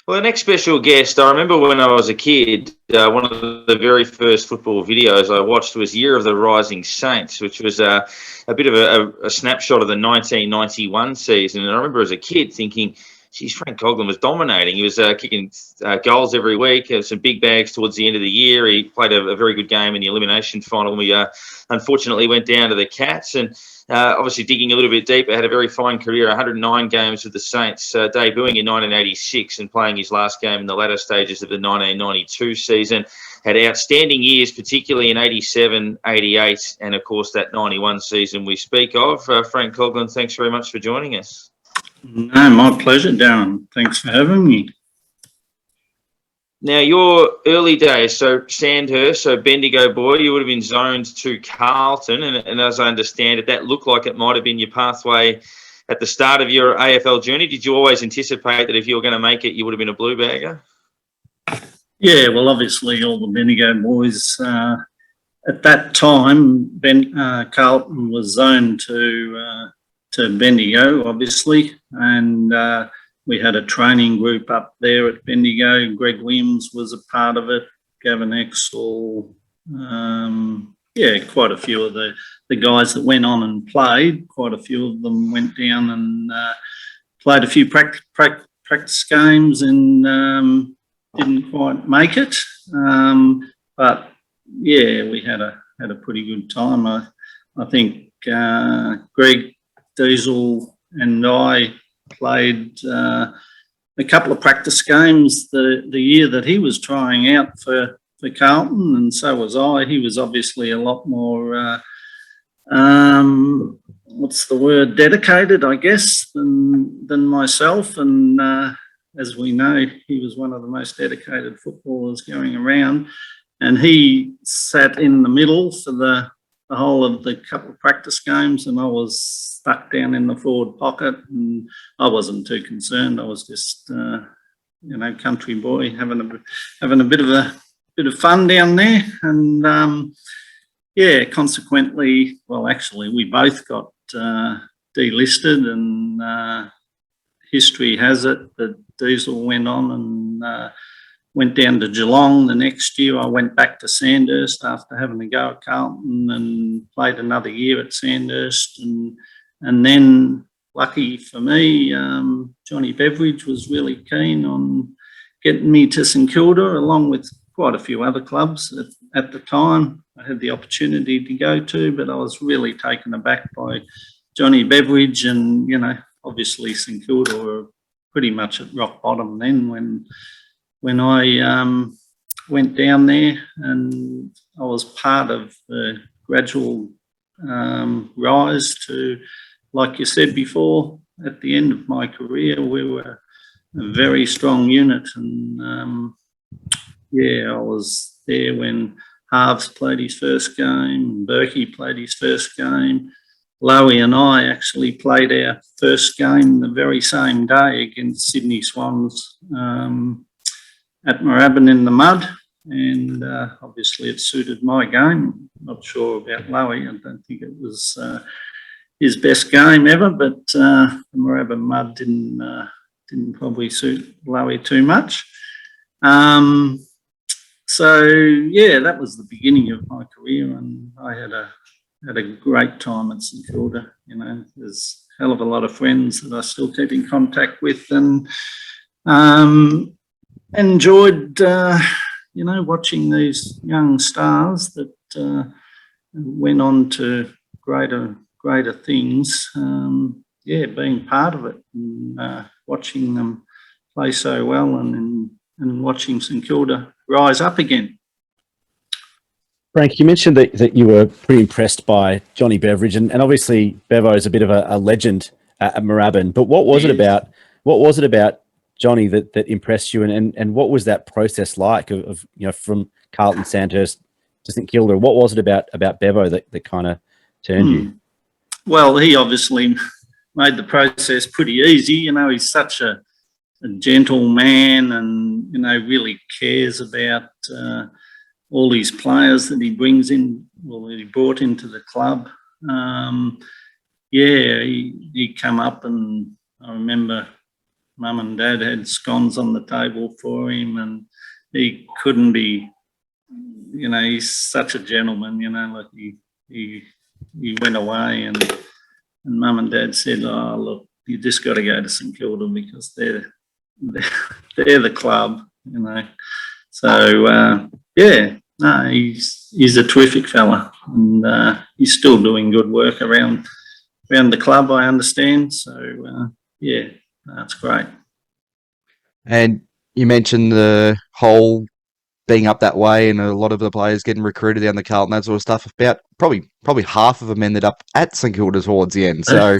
Well, the next special guest, I remember when I was a kid, one of the very first football videos I watched was Year of the Rising Saints, which was a bit of a snapshot of the 1991 season. And I remember as a kid thinking, geez, Frank Coghlan was dominating. He was kicking goals every week, some big bags towards the end of the year. He played a very good game in the elimination final. We unfortunately went down to the Cats, and obviously digging a little bit deeper, had a very fine career, 109 games with the Saints, debuting in 1986 and playing his last game in the latter stages of the 1992 season. Had outstanding years, particularly in 87, 88, and of course that 91 season we speak of. Frank Coghlan, thanks very much for joining us. No, my pleasure, Darren. Thanks for having me. Now, your early days, so Sandhurst, so Bendigo boy, you would have been zoned to Carlton, and as I understand it, that looked like it might have been your pathway at the start of your AFL journey. Did you always anticipate that if you were going to make it, you would have been a blue bagger? Yeah, well, obviously all the Bendigo boys, at that time, Carlton was zoned to Bendigo, obviously, and we had a training group up there at Bendigo. Greg Williams was a part of it, Gavin Exall, quite a few of the guys that went on and played. Quite a few of them went down and played a few practice games and didn't quite make it. But yeah, we had a pretty good time. I think Greg, Diesel and I played a couple of practice games the year that he was trying out for Carlton, and so was I. He was obviously a lot more, dedicated, I guess, than myself. And as we know, he was one of the most dedicated footballers going around. And he sat in the middle for the whole of the couple of practice games, and I was stuck down in the forward pocket, and I wasn't too concerned. I was just, country boy having a bit of fun down there, and consequently, well, actually, we both got delisted, and history has it that Diesel went on and went down to Geelong the next year. I went back to Sandhurst after having a go at Carlton and played another year at Sandhurst. And then, lucky for me, Johnny Beveridge was really keen on getting me to St Kilda, along with quite a few other clubs at the time I had the opportunity to go to, but I was really taken aback by Johnny Beveridge, and, obviously St Kilda were pretty much at rock bottom then when I went down there, and I was part of the gradual rise to, like you said before, at the end of my career, we were a very strong unit. And I was there when Harves played his first game, Berkey played his first game. Lowy and I actually played our first game the very same day against Sydney Swans at Moorabbin in the mud, and obviously it suited my game. Not sure about Lowy. I don't think it was his best game ever, but the Moorabbin mud didn't probably suit Lowy too much. That was the beginning of my career, and I had a great time at St Kilda. There's a hell of a lot of friends that I still keep in contact with, and enjoyed, watching these young stars that went on to greater things. Being part of it and watching them play so well, and watching St Kilda rise up again. Frank, you mentioned that you were pretty impressed by Johnny Beveridge, and obviously Bevo is a bit of a legend at Moorabbin. But what was it about Johnny that impressed you, and what was that process like of from Carlton, Sandhurst to St Kilda? What was it about Bevo that kind of turned you? Well, he obviously made the process pretty easy. He's such a gentle man, and really cares about all these players that he brings in, that he brought into the club. He come up, and I remember Mum and Dad had scones on the table for him, and he couldn't be, he's such a gentleman, like he went away, and Mum and Dad said, "Oh, look, you just got to go to St Kilda because they're the club," So he's a terrific fella, and he's still doing good work around the club, I understand. So that's great. And you mentioned the whole being up that way and a lot of the players getting recruited down the Carlton, that sort of stuff. About probably half of them ended up at St Kilda towards the end. So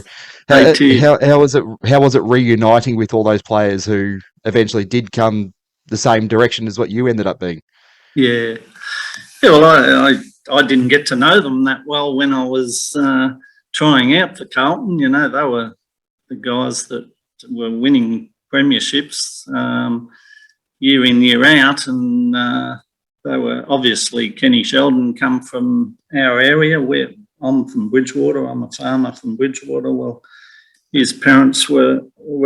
how was it reuniting with all those players who eventually did come the same direction as what you ended up being? Yeah. Well, I didn't get to know them that well when I was trying out for Carlton. They were the guys that were winning premierships year in, year out, and they were obviously Kenny Sheldon come from our area. Where I'm from Bridgewater. I'm a farmer from Bridgewater. Well, his parents were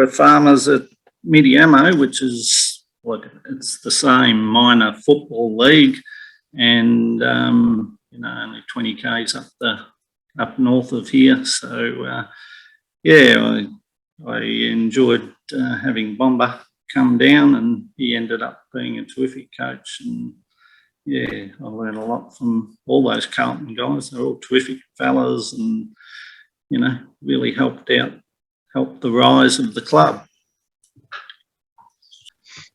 farmers at Midiamo, which is it's the same minor football league, and only 20 k's up north of here. So I enjoyed having Bomber come down, and he ended up being a terrific coach. And I learned a lot from all those Carlton guys. They're all terrific fellas, and really helped the rise of the club.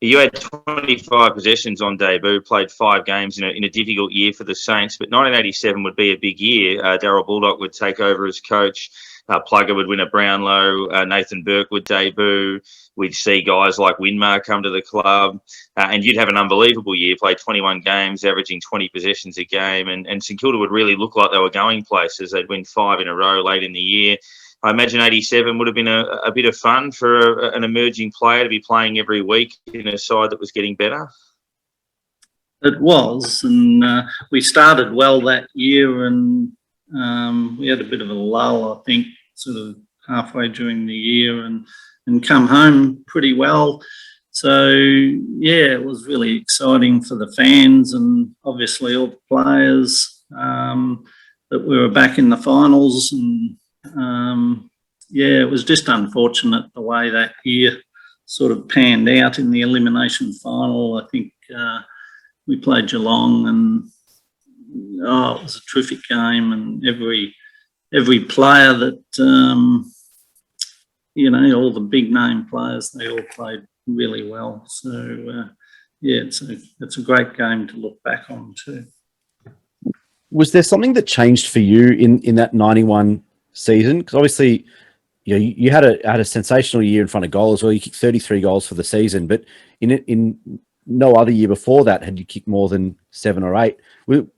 You had 25 possessions on debut, played 5 games in a difficult year for the Saints, but 1987 would be a big year. Darryl Baldock would take over as coach. Plugger would win a Brownlow. Nathan Burke would debut. We'd see guys like Winmar come to the club. And you'd have an unbelievable year, played 21 games, averaging 20 possessions a game. And St Kilda would really look like they were going places. They'd win 5 in a row late in the year. I imagine 87 would have been a bit of fun for an emerging player to be playing every week in a side that was getting better. It was, and we started well that year, and we had a bit of a lull, I think, sort of halfway during the year, and come home pretty well. So, it was really exciting for the fans and obviously all the players that we were back in the finals. And it was just unfortunate the way that year sort of panned out in the elimination final. I think we played Geelong, and it was a terrific game, and every player that all the big name players, they all played really well. So it's a great game to look back on too. Was there something that changed for you in that 91 season? Because obviously, you had a sensational year in front of goal as well. You kicked 33 goals for the season, but in no other year before that had you kicked more than 7 or 8.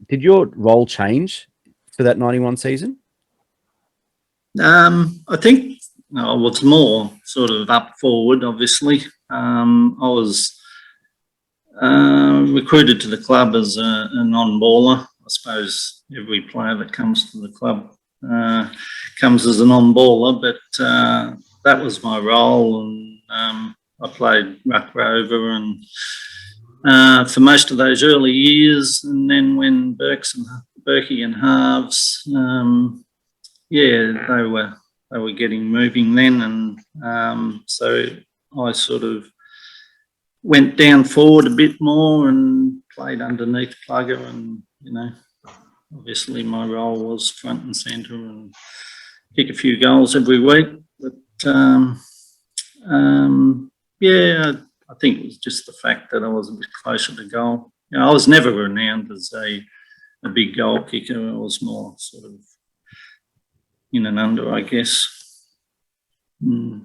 Did your role change for that 91 season? I think I was more sort of up forward, obviously. I was recruited to the club as a non-baller. I suppose every player that comes to the club comes as a non-baller, but that was my role, and I played ruck rover and for most of those early years, and then when Berkey and halves, they were getting moving then, and so I sort of went down forward a bit more and played underneath Plugger, and obviously my role was front and centre and kick a few goals every week. But I think it was just the fact that I was a bit closer to goal. I was never renowned as a big goal kicker. I was more sort of in and under, I guess.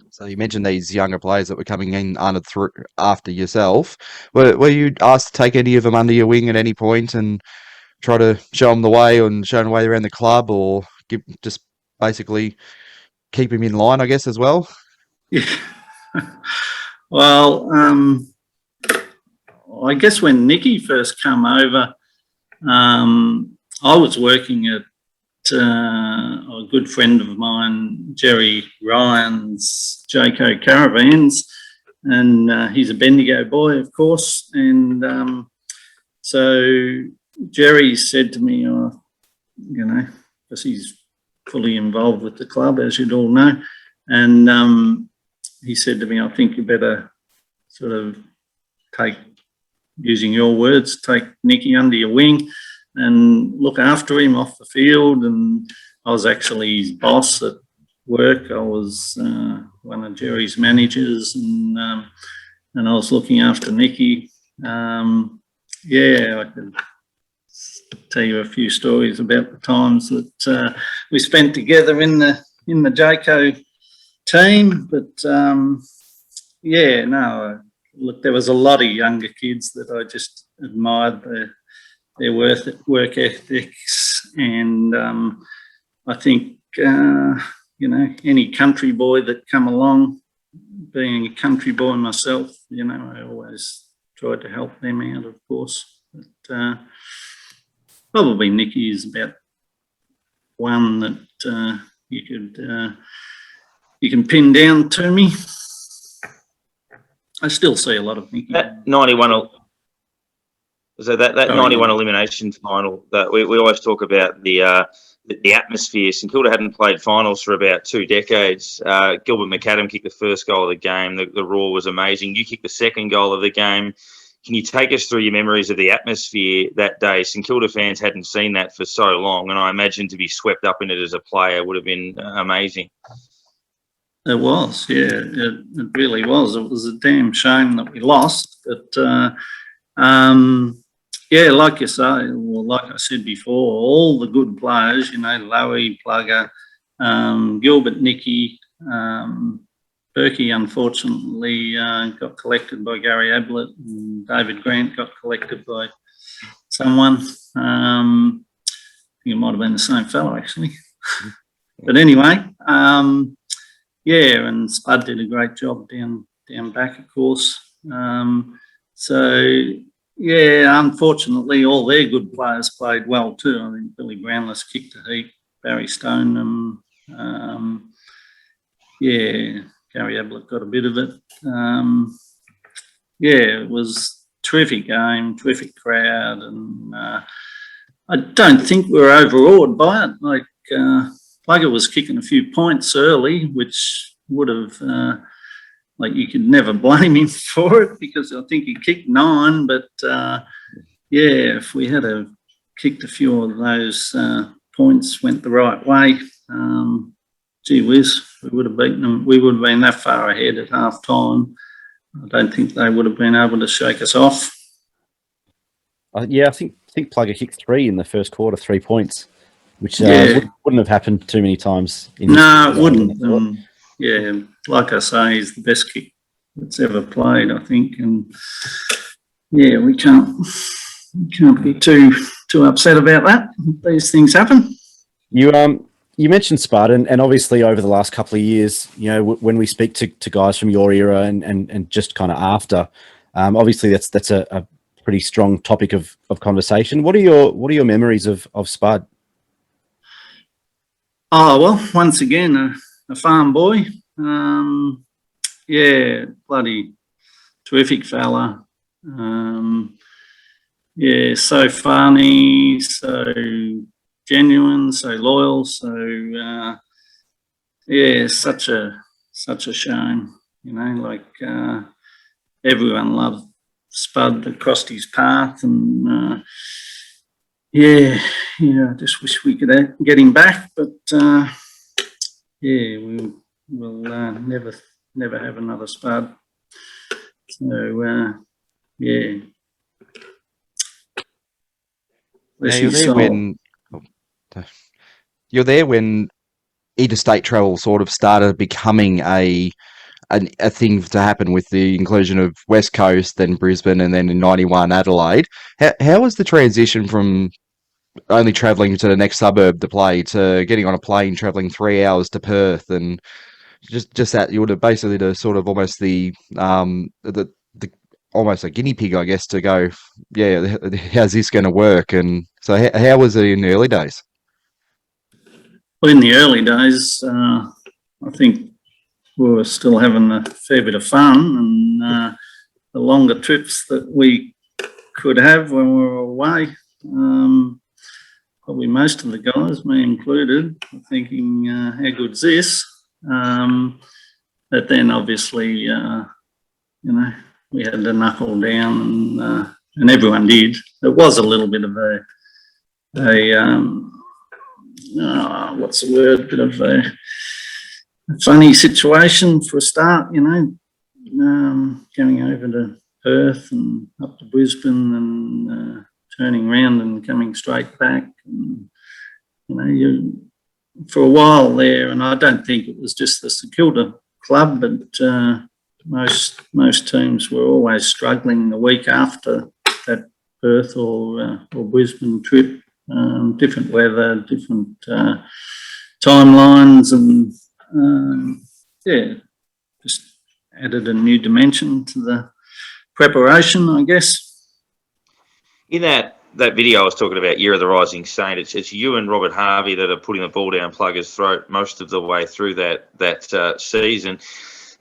So you mentioned these younger players that were coming in after yourself. Were you asked to take any of them under your wing at any point and try to show them the way and show them the way around the club, or just basically keep him in line, I guess, as well? Yeah. Well, I guess when Nicky first came over, I was working at a good friend of mine, Jerry Ryan's Jayco Caravans, and he's a Bendigo boy, of course. And so Jerry said to me, because he's fully involved with the club, as you'd all know, and he said to me, I think you better sort of take, using your words, take Nicky under your wing and look after him off the field. And I was actually his boss at work. I was one of Jerry's managers, and I was looking after Nicky. I could tell you a few stories about the times that we spent together in the Jayco team. But look, there was a lot of younger kids that I just admired their work ethics, and I think any country boy that come along, being a country boy myself, I always tried to help them out, of course. But probably Nicky is about one that you can pin down to me. I still see a lot of Nicky. That 91. So that 91 elimination final, that we always talk about the atmosphere. St Kilda hadn't played finals for about 2 decades. Gilbert McAdam kicked the first goal of the game. The roar was amazing. You kicked the second goal of the game. Can you take us through your memories of the atmosphere that day? St Kilda fans hadn't seen that for so long, and I imagine to be swept up in it as a player would have been amazing. It was, yeah, it really was. It was a damn shame that we lost, but like you say, well, like I said before, all the good players, Lowy, Plugger, Gilbert, Nicky, Berkey, unfortunately, got collected by Gary Ablett, and David Grant got collected by someone. I think it might have been the same fellow, actually. But anyway, and Spud did a great job down back, of course. Unfortunately, all their good players played well too. I think Billy Brownless kicked a heap, Barry Stone, Gary Ablett got a bit of it. It was a terrific game, terrific crowd, and I don't think we were overawed by it. Like, Plugger was kicking a few points early, which would have, you could never blame him for it, because I think he kicked 9. But if we had kicked a few of those points, went the right way, gee whiz, we would have beaten them. We would have been that far ahead at half time. I don't think they would have been able to shake us off. I think Plugger kicked 3 in the first quarter, 3 points, which wouldn't have happened too many times. No, it wouldn't. Like I say, he's the best kick that's ever played, I think. And we can't be too upset about that. These things happen. You mentioned Spud, and obviously over the last couple of years, when we speak to guys from your era and just kind of after, obviously that's a pretty strong topic of conversation. What are your memories of Spud? Oh, well, once again, a farm boy. Bloody terrific fella. So funny, so genuine, so loyal, so such a shame. Everyone loved Spud that crossed his path, and I just wish we could get him back, but we will never have another Spud. So you're there when interstate travel sort of started becoming a thing to happen with the inclusion of West Coast, then Brisbane, and then in 91 Adelaide. How was the transition from only travelling to the next suburb to play to getting on a plane travelling 3 hours to Perth, and just that you would have basically the sort of almost the almost a guinea pig, I guess, to go, how's this going to work? And so how was it in the early days? Well, in the early days, I think we were still having a fair bit of fun, and the longer trips that we could have when we were away, probably most of the guys, me included, were thinking, how good's this? But then obviously, we had to knuckle down, and everyone did. It was a little bit of a what's the word? Bit of a funny situation for a start, going over to Perth and up to Brisbane and turning around and coming straight back. And, you for a while there, and I don't think it was just the St Kilda club, but most teams were always struggling the week after that Perth or Brisbane trip. Different weather, different timelines, and just added a new dimension to the preparation, I guess. In that video I was talking about, Year of the Rising Saint, it's you and Robert Harvey that are putting the ball down Plugger's throat most of the way through that season.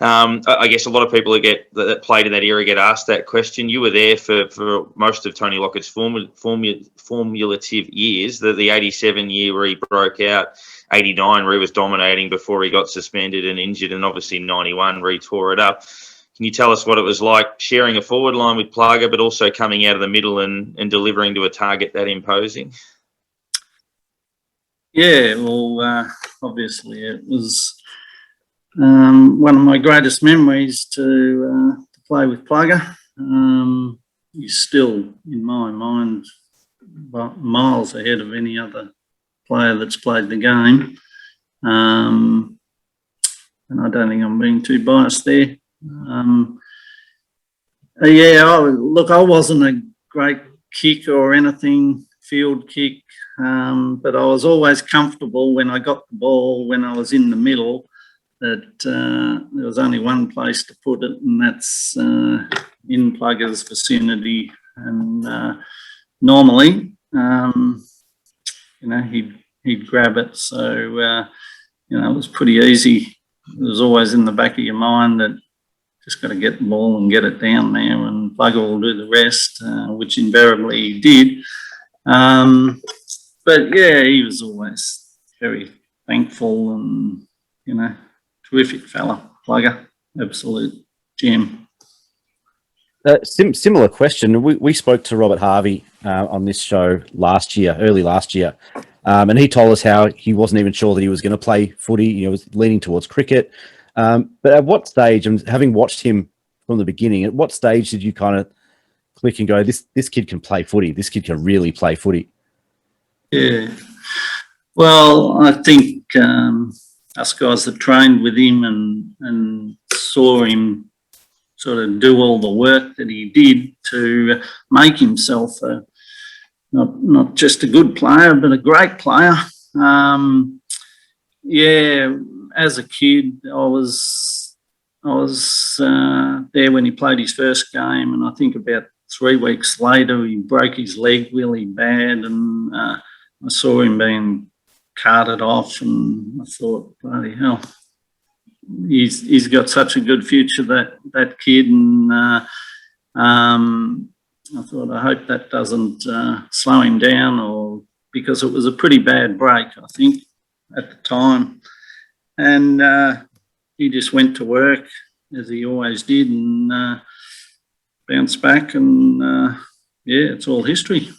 I guess a lot of people that played in that era get asked that question. You were there for most of Tony Lockett's formulative years, the 87 year where he broke out, 89 where he was dominating before he got suspended and injured, and obviously 91 where he tore it up. Can you tell us what it was like sharing a forward line with Plugger, but also coming out of the middle and delivering to a target that imposing? Yeah, well, obviously it was one of my greatest memories to play with Plugger. He's still, in my mind, miles ahead of any other player that's played the game. And I don't think I'm being too biased there. I wasn't a great kicker or anything, field kick, but I was always comfortable when I got the ball, when I was in the middle, that there was only one place to put it, and that's in Plugger's vicinity. And normally, he'd grab it. So, it was pretty easy. It was always in the back of your mind that just got to get the ball and get it down there, and Plugger will do the rest, which invariably he did. But yeah, he was always very thankful and, terrific fella, Plugger, absolute gem. Similar question. We spoke to Robert Harvey on this show early last year, and he told us how he wasn't even sure that he was going to play footy. He was leaning towards cricket. But at what stage, and having watched him from the beginning, at what stage did you kind of click and go, this kid can play footy, this kid can really play footy? Yeah. Well, I think us guys that trained with him and saw him sort of do all the work that he did to make himself not just a good player, but a great player. As a kid, I was there when he played his first game, and I think about 3 weeks later he broke his leg really bad, and I saw him being carted off, and I thought, bloody hell, he's got such a good future, that kid, and I thought, I hope that doesn't slow him down, because it was a pretty bad break, I think, at the time. And he just went to work, as he always did, and bounced back, and it's all history.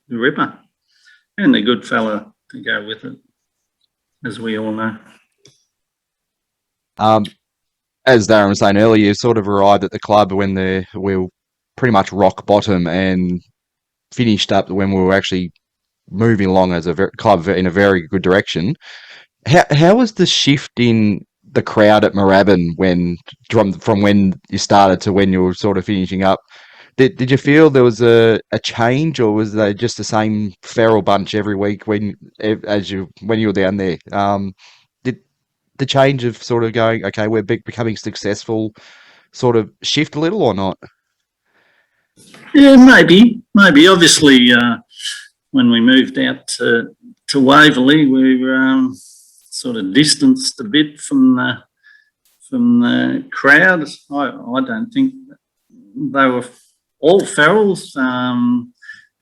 The ripper. And a good fella to go with it, as we all know. As Darren was saying earlier, you sort of arrived at the club when we were pretty much rock bottom, and finished up when we were actually moving along as a club in a very good direction. How was the shift in the crowd at Moorabbin from when you started to when you were sort of finishing up? Did you feel there was a change, or was they just the same feral bunch every week when you were down there? Did the change of sort of going, okay, we're becoming successful, sort of shift a little or not? Yeah, maybe. Obviously, when we moved out to Waverley, we were sort of distanced a bit from from the crowd. I don't think they were all ferals.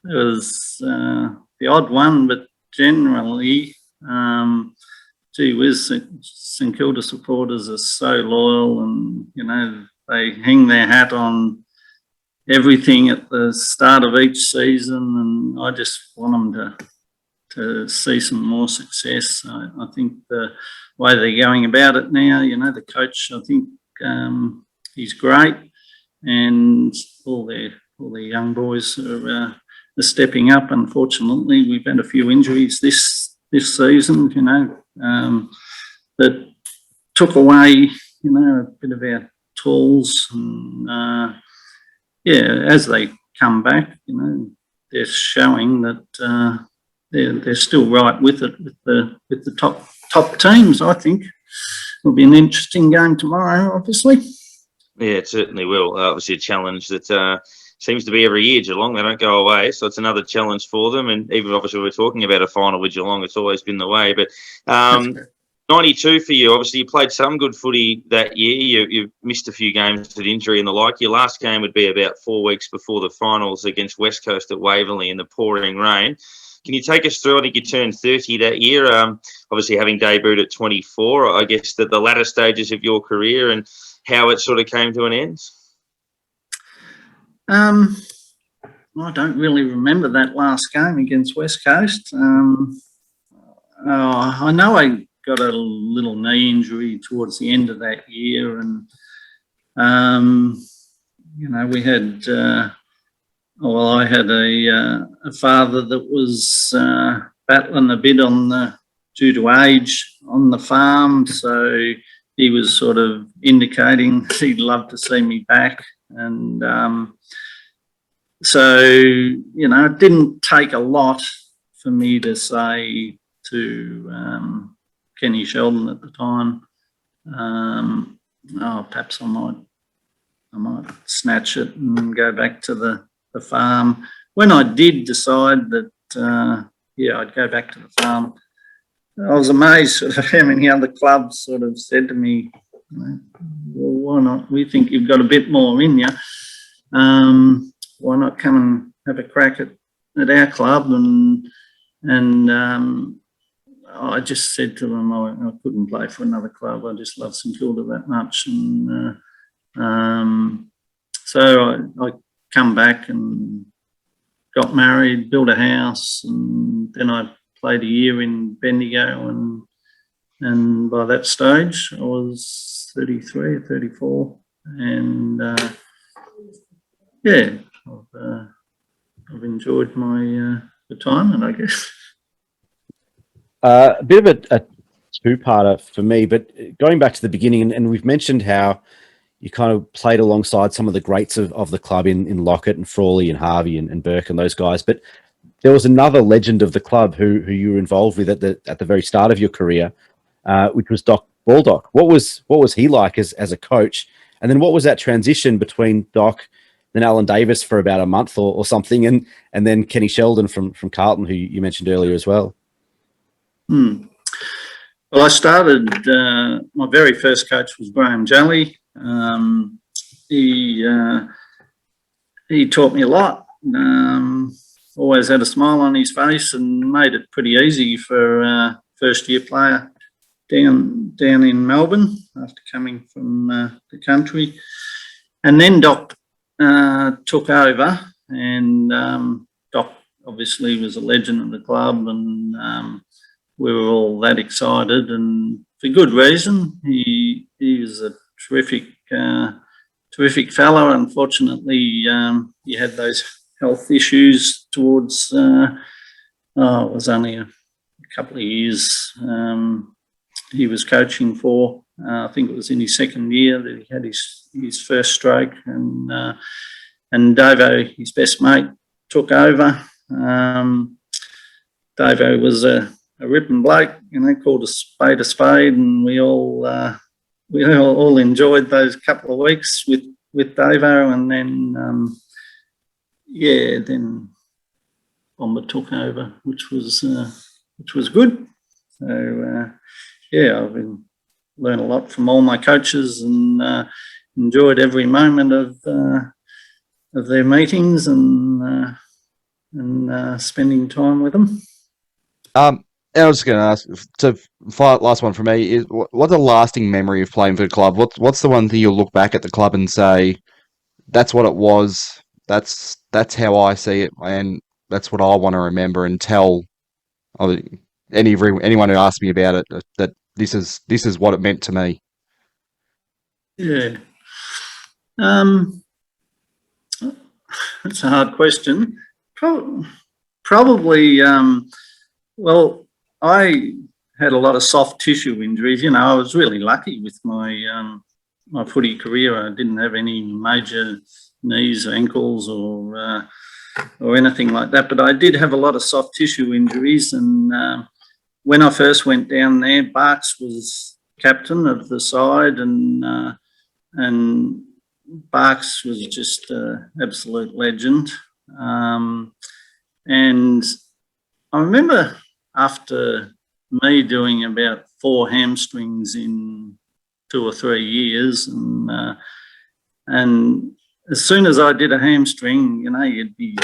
There was the odd one, but generally, gee whiz, St Kilda supporters are so loyal, and you know they hang their hat on everything at the start of each season, and I just want them to see some more success. I think the way they're going about it now, you know, the coach, I think he's great, and all their young boys are stepping up. Unfortunately, we've had a few injuries this season, you know, that took away, you know, a bit of our tools. And yeah, as they come back, you know, they're showing that they're still right with it with the top teams. I think it'll be an interesting game tomorrow, obviously. Yeah, it certainly will. Obviously, a challenge that seems to be every year. Geelong, they don't go away, so it's another challenge for them. And even obviously, we're talking about a final with Geelong. It's always been the way. But 92 for you. Obviously, you played some good footy that year. You missed a few games with injury and the like. Your last game would be about 4 weeks before the finals against West Coast at Waverley in the pouring rain. Can you take us through? I think you turned 30 that year. Obviously, having debuted at 24, I guess that the latter stages of your career and how it sort of came to an end. I don't really remember that last game against West Coast. I know I got a little knee injury towards the end of that year, and you know, we had I had a father that was battling a bit due to age on the farm, so he was sort of indicating he'd love to see me back. And so, you know, it didn't take a lot for me to say to Kenny Sheldon at the time, perhaps I might snatch it and go back to the farm. When I did decide that, I'd go back to the farm, I was amazed sort of how many other clubs sort of said to me, well, why not? We think you've got a bit more in you. Why not come and have a crack at our club? And I just said to them, I couldn't play for another club. I just love St Kilda that much. And so I come back and got married, built a house, and then I played a year in Bendigo, and by that stage I was 33 or 34, and I've enjoyed my retirement, I guess. A bit of a two-parter for me, but going back to the beginning, and we've mentioned how you kind of played alongside some of the greats of the club in Lockett and Frawley and Harvey and Burke and those guys, but there was another legend of the club who you were involved with at the very start of your career, which was Doc Baldock. What was he like as a coach? And then what was that transition between Doc and Alan Davis for about a month or something, and then Kenny Sheldon from Carlton, who you mentioned earlier as well? Well, I started, my very first coach was Graham Jolly. He taught me a lot. Always had a smile on his face and made it pretty easy for a first-year player down in Melbourne after coming from the country. And then Doc took over, and Doc obviously was a legend of the club, and we were all that excited, and for good reason. He was a terrific fellow. Unfortunately, he had those health issues towards, it was only a couple of years he was coaching for. I think it was in his second year that he had his first stroke, and Davo, his best mate, took over. Davo was a ripping bloke, you know, called a spade, and we all enjoyed those couple of weeks with Davo, and then then Bomber took over, which was good. So I've learned a lot from all my coaches and enjoyed every moment of their meetings and spending time with them. I was going to ask, last one for me is, what's a lasting memory of playing for the club? What's the one thing you'll look back at the club and say, that's what it was, that's how I see it, and that's what I want to remember and tell anyone who asks me about it, that this is what it meant to me? Yeah. That's a hard question. Probably, well, I had a lot of soft tissue injuries. You know, I was really lucky with my my footy career. I didn't have any major knees, ankles, or anything like that. But I did have a lot of soft tissue injuries. And when I first went down there, Barks was captain of the side, and Barks was just an absolute legend. And I remember after me doing about 4 hamstrings in 2 or 3 years, and as soon as I did a hamstring, you know, you'd be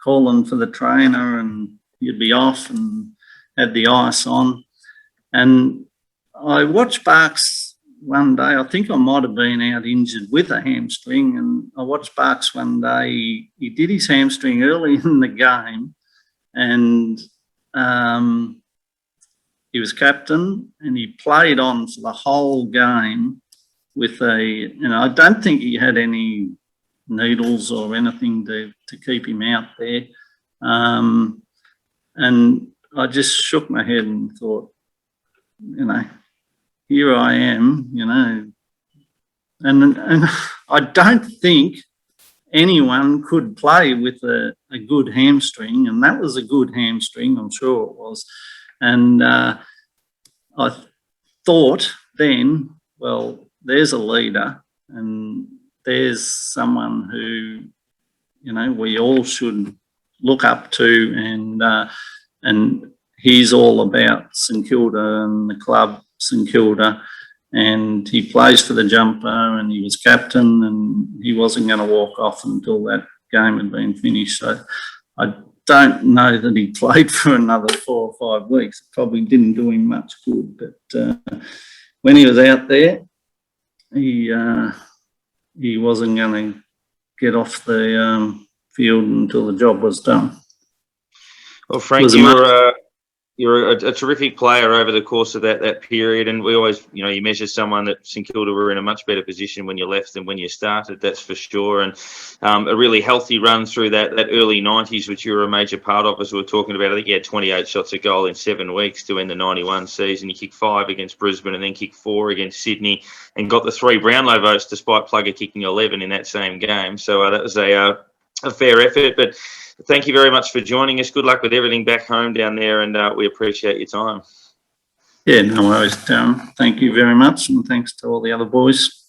calling for the trainer and you'd be off and had the ice on. And I watched Barks one day. I think I might have been out injured with a hamstring, and I watched Barks one day. He did his hamstring early in the game, and he was captain, and he played on for the whole game with I don't think he had any needles or anything to keep him out there. And I just shook my head and thought, you know, here I am, you know, and I don't think anyone could play with a good hamstring, and that was a good hamstring, I'm sure it was. And I thought then, well, there's a leader and there's someone who, you know, we all should look up to, and he's all about St Kilda and the club St Kilda, and he plays for the jumper, and he was captain, and he wasn't going to walk off until that game had been finished. So I don't know that he played for another 4 or 5 weeks. It probably didn't do him much good, but when he was out there, he wasn't going to get off the field until the job was done. Well, Frank, you're a terrific player over the course of that period, and we always, you know, you measure someone that St Kilda were in a much better position when you left than when you started, that's for sure. And a really healthy run through that early 90s, which you were a major part of, as we were talking about. I think you had 28 shots a goal in 7 weeks to end the 91 season. You kicked 5 against Brisbane and then kicked 4 against Sydney, and got the 3 Brownlow votes despite Plugger kicking 11 in that same game. So that was a fair effort. But thank you very much for joining us. Good luck with everything back home down there, and we appreciate your time. Yeah, no worries, Darren. Thank you very much, and thanks to all the other boys.